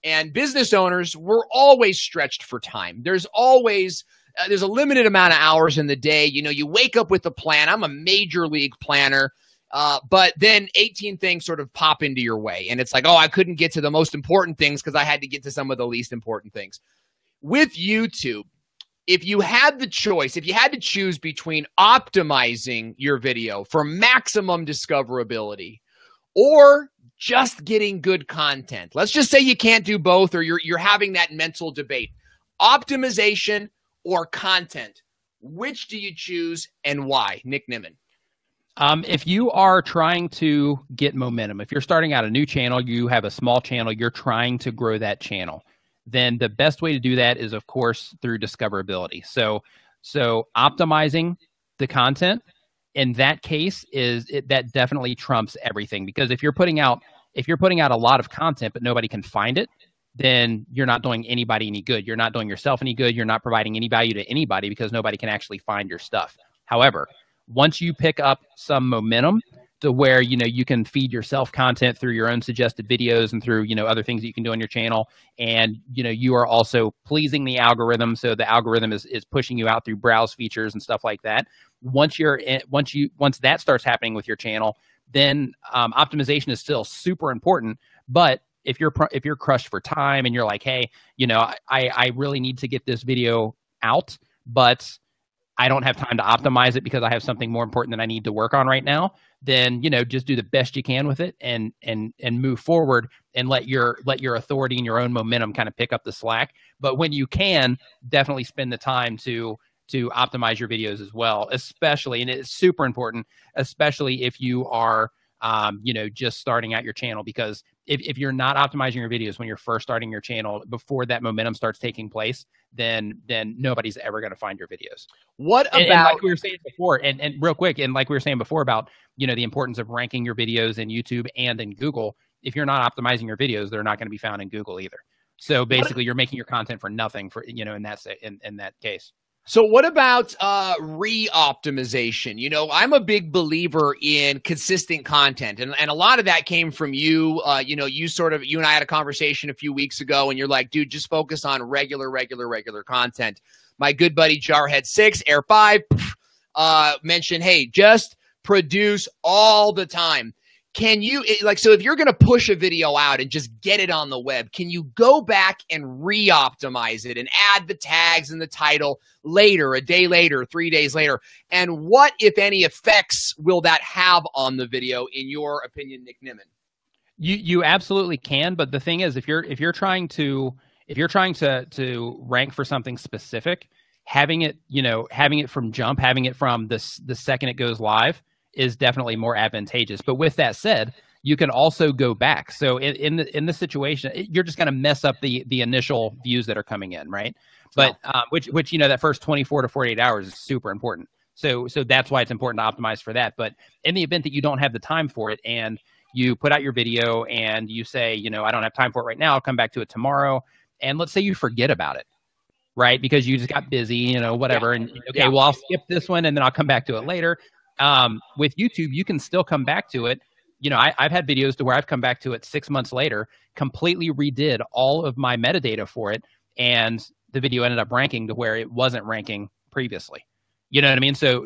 And business owners, we're always stretched for time. There's always there's a limited amount of hours in the day. You know, you wake up with a plan. I'm a major league planner, but then 18 things sort of pop into your way. And it's like, oh, I couldn't get to the most important things because I had to get to some of the least important things. With YouTube, if you had the choice, if you had to choose between optimizing your video for maximum discoverability or just getting good content. Let's just say you can't do both, or you're having that mental debate. Optimization or content. Which do you choose and why? Nick Nimmin. If you are trying to get momentum, if you're starting out a new channel, you have a small channel, you're trying to grow that channel, then the best way to do that is, of course, through discoverability. So optimizing the content in that case that definitely trumps everything, because if you're putting out a lot of content but nobody can find it, then you're not doing anybody any good. You're not doing yourself any good. You're not providing any value to anybody because nobody can actually find your stuff. However, once you pick up some momentum to where, you can feed yourself content through your own suggested videos and through, other things that you can do on your channel. And, you are also pleasing the algorithm. So the algorithm is pushing you out through browse features and stuff like that. Once that starts happening with your channel, then optimization is still super important. But if you're crushed for time and you're like, hey, I really need to get this video out, but I don't have time to optimize it because I have something more important that I need to work on right now, then, just do the best you can with it and move forward and let your authority and your own momentum kind of pick up the slack. But when you can, definitely spend the time to optimize your videos as well, especially, and it's super important, especially if you are, just starting out your channel, because if you're not optimizing your videos when you're first starting your channel before that momentum starts taking place, then nobody's ever going to find your videos. What about, and like we were saying before, and real quick, and like we were saying before about, the importance of ranking your videos in YouTube and in Google. If you're not optimizing your videos, they're not going to be found in Google either. So basically you're making your content for nothing for, in that case. So what about re-optimization? I'm a big believer in consistent content, and a lot of that came from you. You and I had a conversation a few weeks ago, and you're like, dude, just focus on regular content. My good buddy Jarhead6, Air 5, mentioned, hey, just produce all the time. Can you, so if you're going to push a video out and just get it on the web, can you go back and re-optimize it and add the tags and the title later, a day later, 3 days later? And what, if any, effects will that have on the video, in your opinion, Nick Nimmin? You absolutely can, but the thing is, if you're trying to rank for something specific, having it from jump, having it from the second it goes live is definitely more advantageous. But with that said, you can also go back. So in the situation, you're just going to mess up the initial views that are coming in, right? But which that first 24 to 48 hours is super important. So that's why it's important to optimize for that. But in the event that you don't have the time for it, and you put out your video and you say, I don't have time for it right now, I'll come back to it tomorrow. And let's say you forget about it, right? Because you just got busy, whatever. Yeah. And well, I'll skip this one and then I'll come back to it later. With YouTube, you can still come back to it. I've had videos to where I've come back to it 6 months later, completely redid all of my metadata for it, and the video ended up ranking to where it wasn't ranking previously. You know what I mean? So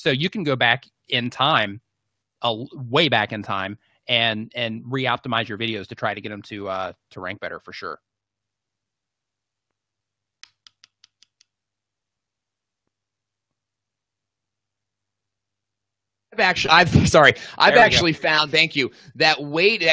you can go back in time, way back in time, and re-optimize your videos to try to get them to rank better for sure. I've actually found, thank you, that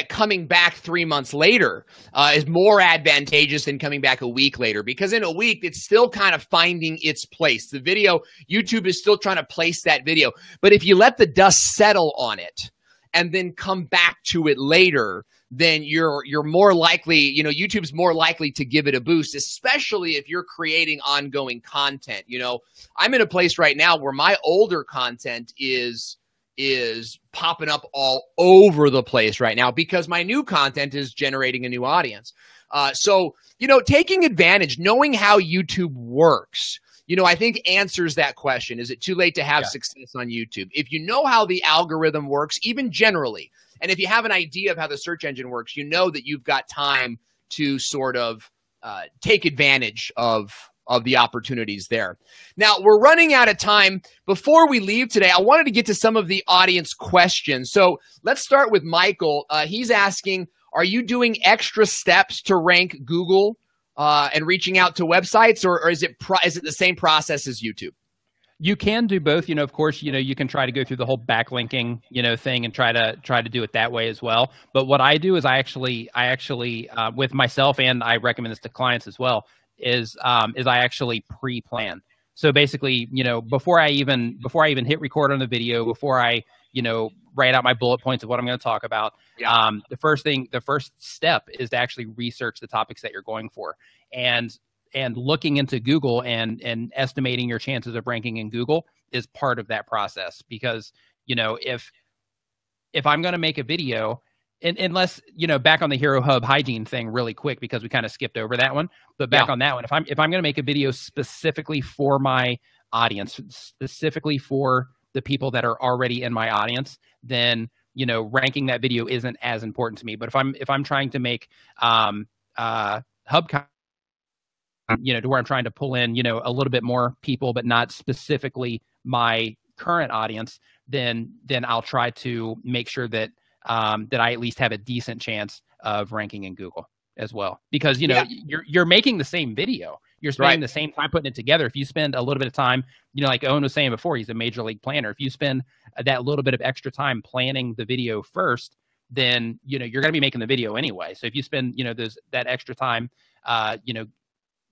coming back 3 months later is more advantageous than coming back a week later, because in a week, it's still kind of finding its place. The video, YouTube is still trying to place that video. But if you let the dust settle on it and then come back to it later, then you're more likely, YouTube's more likely to give it a boost, especially if you're creating ongoing content. I'm in a place right now where my older content is popping up all over the place right now because my new content is generating a new audience. So, taking advantage, knowing how YouTube works, I think answers that question. Is it too late to have success on YouTube? If you know how the algorithm works, even generally, and if you have an idea of how the search engine works, that you've got time to sort of take advantage of the opportunities there. Now, we're running out of time. Before we leave today, I wanted to get to some of the audience questions. So let's start with Michael. He's asking, are you doing extra steps to rank Google and reaching out to websites, or is it the same process as YouTube? You can do both. Of course, you can try to go through the whole backlinking, thing and try to do it that way as well. But what I do is I actually with myself, and I recommend this to clients as well, is I actually pre-plan. So basically, before I even hit record on the video, before I write out my bullet points of what I'm going to talk about. Yeah. The first step is to actually research the topics that you're going for, and looking into Google and estimating your chances of ranking in Google is part of that process. Because, if I'm going to make a video, unless, back on the Hero Hub hygiene thing really quick, because we kind of skipped over that one, but back on that one, if I'm going to make a video specifically for my audience, specifically for the people that are already in my audience, then, ranking that video isn't as important to me. But if I'm trying to make, hub content, to where I'm trying to pull in, a little bit more people, but not specifically my current audience, then I'll try to make sure that that I at least have a decent chance of ranking in Google as well. Because, you're making the same video. You're spending the same time putting it together. If you spend a little bit of time, like Owen was saying before, he's a major league planner. If you spend that little bit of extra time planning the video first, then, you're going to be making the video anyway. So if you spend, that extra time,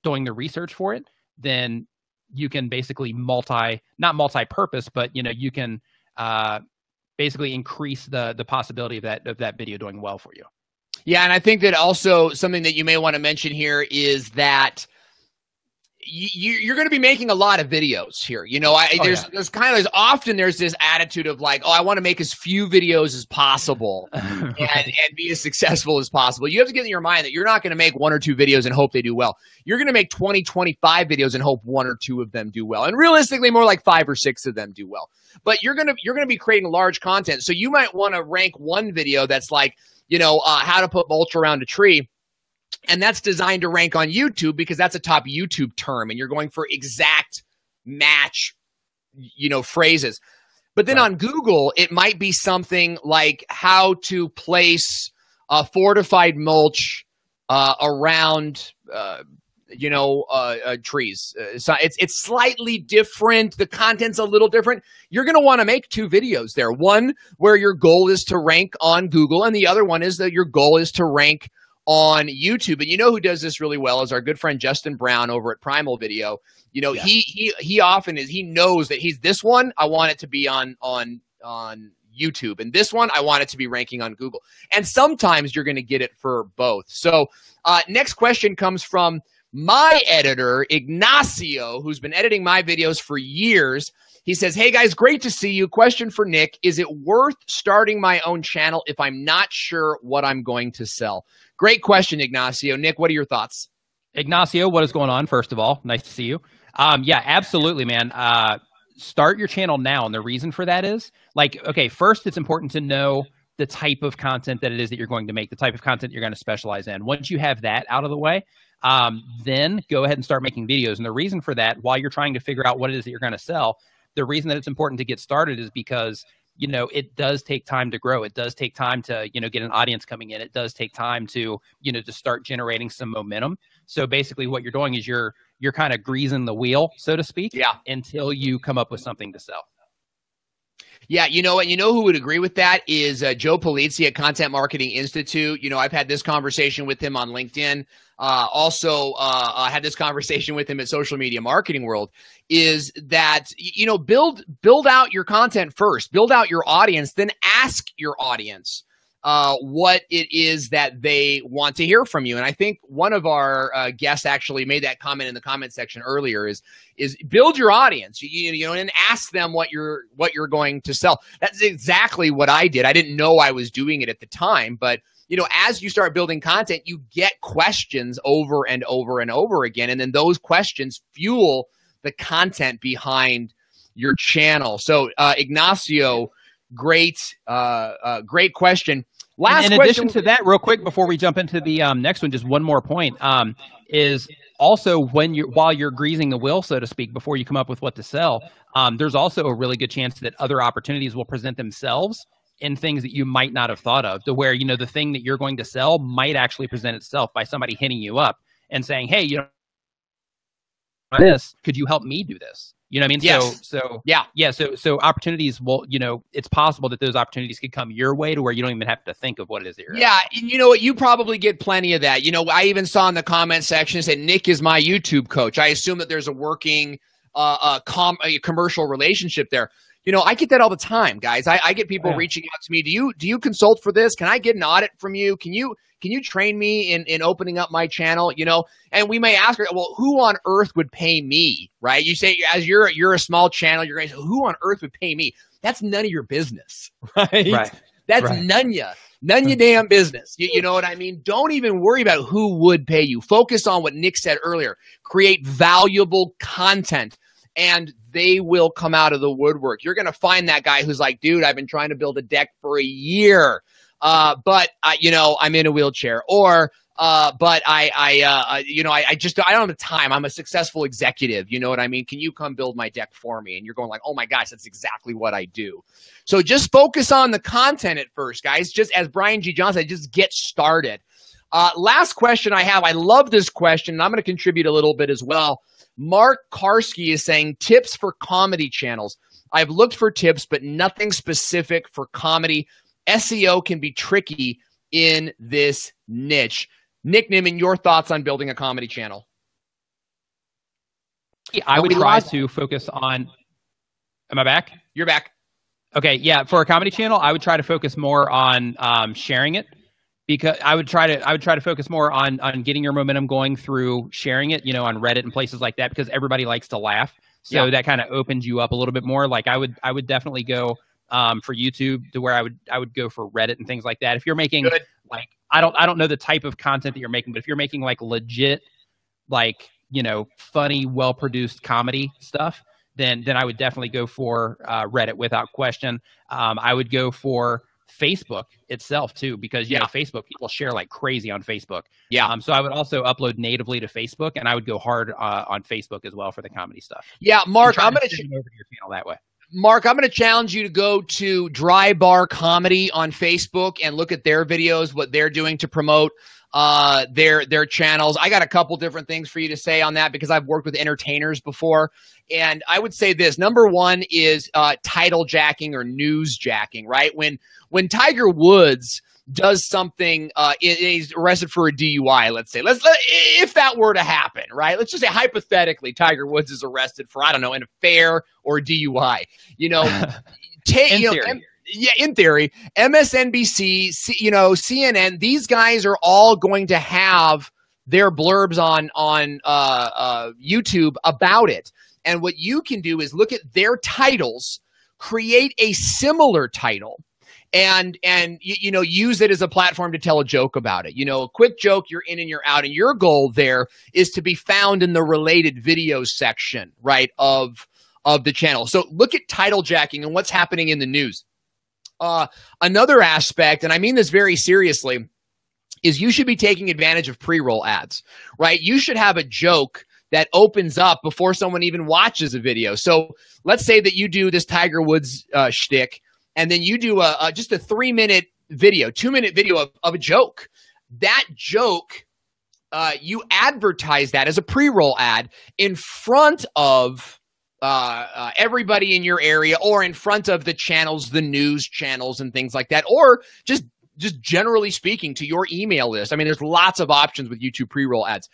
doing the research for it, then you can basically not multi-purpose, but, you can basically increase the possibility of that video doing well for you. Yeah, and I think that also something that you may want to mention here is that you're going to be making a lot of videos here. There's this attitude of like, I want to make as few videos as possible and be as successful as possible. You have to get in your mind that you're not going to make 1 or 2 videos and hope they do well. You're going to make 20, 25 videos and hope 1 or 2 of them do well. And realistically, more like 5 or 6 of them do well. But you're going to be creating large content. So you might want to rank one video that's like, how to put mulch around a tree. And that's designed to rank on YouTube because that's a top YouTube term and you're going for exact match, phrases. But then on Google, it might be something like how to place fortified mulch around, trees. So it's slightly different. The content's a little different. You're going to want to make 2 videos there. One where your goal is to rank on Google, and the other one is that your goal is to rank on YouTube. And who does this really well is our good friend Justin Brown over at Primal Video. He often he knows that he's this one, I want it to be on YouTube, and this one I want it to be ranking on Google. And sometimes you're going to get it for both. So next question comes from my editor, Ignacio, who's been editing my videos for years. He says, "Hey guys, great to see you. Question for Nick. Is it worth starting my own channel if I'm not sure what I'm going to sell?" Great question, Ignacio. Nick, what are your thoughts? Ignacio, what is going on? First of all, nice to see you. Yeah, absolutely, man. Start your channel now. And the reason for that is first, it's important to know the type of content that it is that you're going to make, the type of content you're going to specialize in. Once you have that out of the way, then go ahead and start making videos. And the reason for that, while you're trying to figure out what it is that you're going to sell, the reason that it's important to get started is because, it does take time to grow. It does take time to, get an audience coming in. It does take time to, to start generating some momentum. So basically what you're doing is you're kind of greasing the wheel, so to speak, until you come up with something to sell. Yeah, you know what? Who would agree with that is Joe Polizzi at Content Marketing Institute. I've had this conversation with him on LinkedIn. Also, I had this conversation with him at Social Media Marketing World. Is that build out your content first, build out your audience, then ask your audience what it is that they want to hear from you. And I think one of our guests actually made that comment in the comment section earlier is build your audience, and ask them what you're going to sell. That's exactly what I did. I didn't know I was doing it at the time, but as you start building content, you get questions over and over and over again. And then those questions fuel the content behind your channel. So Ignacio, great question. In addition to that, real quick, before we jump into the next one, just one more point is also while you're greasing the wheel, so to speak, before you come up with what to sell, there's also a really good chance that other opportunities will present themselves in things that you might not have thought of, to where, the thing that you're going to sell might actually present itself by somebody hitting you up and saying, "Hey, this, could you help me do this?" You know what I mean? Yes. So opportunities will, it's possible that those opportunities could come your way to where you don't even have to think of what it is that you're and you know what? You probably get plenty of that. I even saw in the comment section that Nick is my YouTube coach. I assume that there's a working a commercial relationship there. I get that all the time, guys. I get people reaching out to me. Do you consult for this? Can I get an audit from you? Can you train me in opening up my channel? And we may ask her, well, who on earth would pay me, right? You say, as you're a small channel, you're going to say, who on earth would pay me? That's none of your business, right? That's none your damn business. You know what I mean? Don't even worry about who would pay you. Focus on what Nick said earlier. Create valuable content, and they will come out of the woodwork. You're going to find that guy who's like, dude, I've been trying to build a deck for a year, but I'm in a wheelchair, or but I don't have the time. I'm a successful executive. You know what I mean? Can you come build my deck for me? And you're going like, oh my gosh, that's exactly what I do. So just focus on the content at first, guys. Just as Brian G. Johnson said, just get started. Last question I have. I love this question, and I'm going to contribute a little bit as well. Mark Karski is saying, tips for comedy channels. I've looked for tips, but nothing specific for comedy. SEO can be tricky in this niche. Nick Nimmin, your thoughts on building a comedy channel? I would try to focus on. Am I back? You're back. Okay, yeah. For a comedy channel, I would try to focus more on sharing it, because I would try to focus more on getting your momentum going through sharing it, on Reddit and places like that, because everybody likes to laugh. So that kind of opens you up a little bit more. Like I would definitely go for YouTube to where I would go for Reddit and things like that. If you're making like, I don't know the type of content that you're making, but if you're making like legit, like, funny, well-produced comedy stuff, then I would definitely go for Reddit without question. I would go for Facebook itself too, because Facebook, people share like crazy on Facebook. So I would also upload natively to Facebook, and I would go hard on Facebook as well for the comedy stuff. Mark, I'm going to over to your channel that way. Mark, I'm going to challenge you to go to Dry Bar Comedy on Facebook and look at their videos, what they're doing to promote their channels. I got a couple different things for you to say on that, because I've worked with entertainers before. And I would say this. Number one is title jacking or news jacking, right? When Tiger Woods does something, he's arrested for a DUI, let's say. If that were to happen, right? Let's just say hypothetically Tiger Woods is arrested for, I don't know, an affair or DUI. In theory, MSNBC, CNN, these guys are all going to have their blurbs on YouTube about it. And what you can do is look at their titles, create a similar title, and use it as a platform to tell a joke about it. A quick joke, you're in and you're out. And your goal there is to be found in the related videos section, right, of the channel. So look at title jacking and what's happening in the news. Another aspect, and I mean this very seriously, is you should be taking advantage of pre-roll ads, right? You should have a joke that opens up before someone even watches a video. So let's say that you do this Tiger Woods shtick, and then you do just a 2-minute video of a joke. That joke, you advertise that as a pre-roll ad in front of everybody in your area, or in front of the channels, the news channels and things like that, or just generally speaking to your email list. I mean, there's lots of options with YouTube pre-roll ads.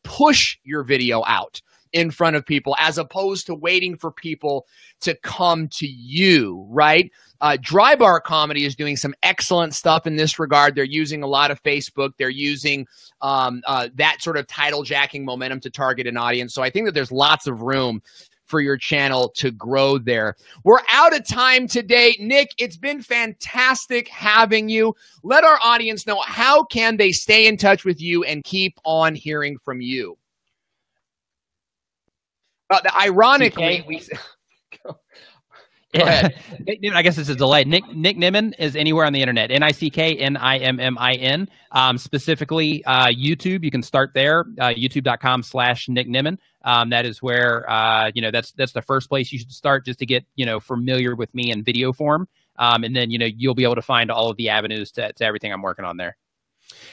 Push your video out in front of people as opposed to waiting for people to come to you, right? Dry Bar Comedy is doing some excellent stuff in this regard. They're using a lot of Facebook. They're using that sort of title jacking momentum to target an audience. So I think that there's lots of room for your channel to grow there. We're out of time today. Nick, it's been fantastic having you. Let our audience know, how can they stay in touch with you and keep on hearing from you? Ironically, Go ahead. I guess it's a delay. Nick Nimmin is anywhere on the internet. NickNimmin. Specifically YouTube. You can start there. YouTube.com/Nick Nimmin. That is where that's the first place you should start, just to get familiar with me in video form. And then you'll be able to find all of the avenues to everything I'm working on there.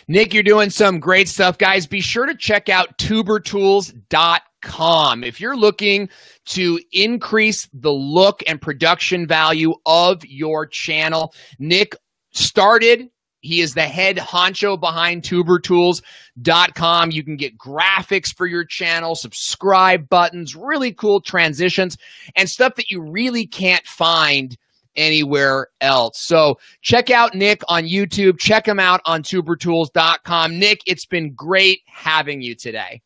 Nick, you're doing some great stuff, guys. Be sure to check out tubertools.com. If you're looking to increase the look and production value of your channel, Nick started He is the head honcho behind tubertools.com. You can get graphics for your channel, subscribe buttons, really cool transitions, and stuff that you really can't find anywhere else. So check out Nick on YouTube. Check him out on tubertools.com. Nick, it's been great having you today.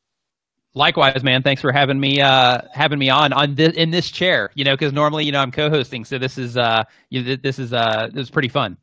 Likewise, man. Thanks for having me on this, in this chair. Because normally, I'm co-hosting, so this is pretty fun.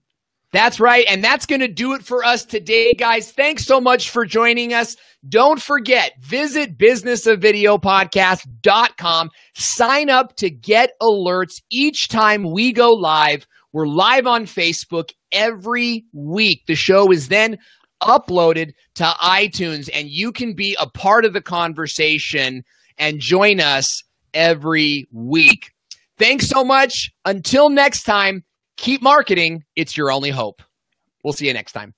That's right. And that's going to do it for us today, guys. Thanks so much for joining us. Don't forget, visit businessofvideopodcast.com. Sign up to get alerts each time we go live. We're live on Facebook every week. The show is then uploaded to iTunes, and you can be a part of the conversation and join us every week. Thanks so much. Until next time, keep marketing. It's your only hope. We'll see you next time.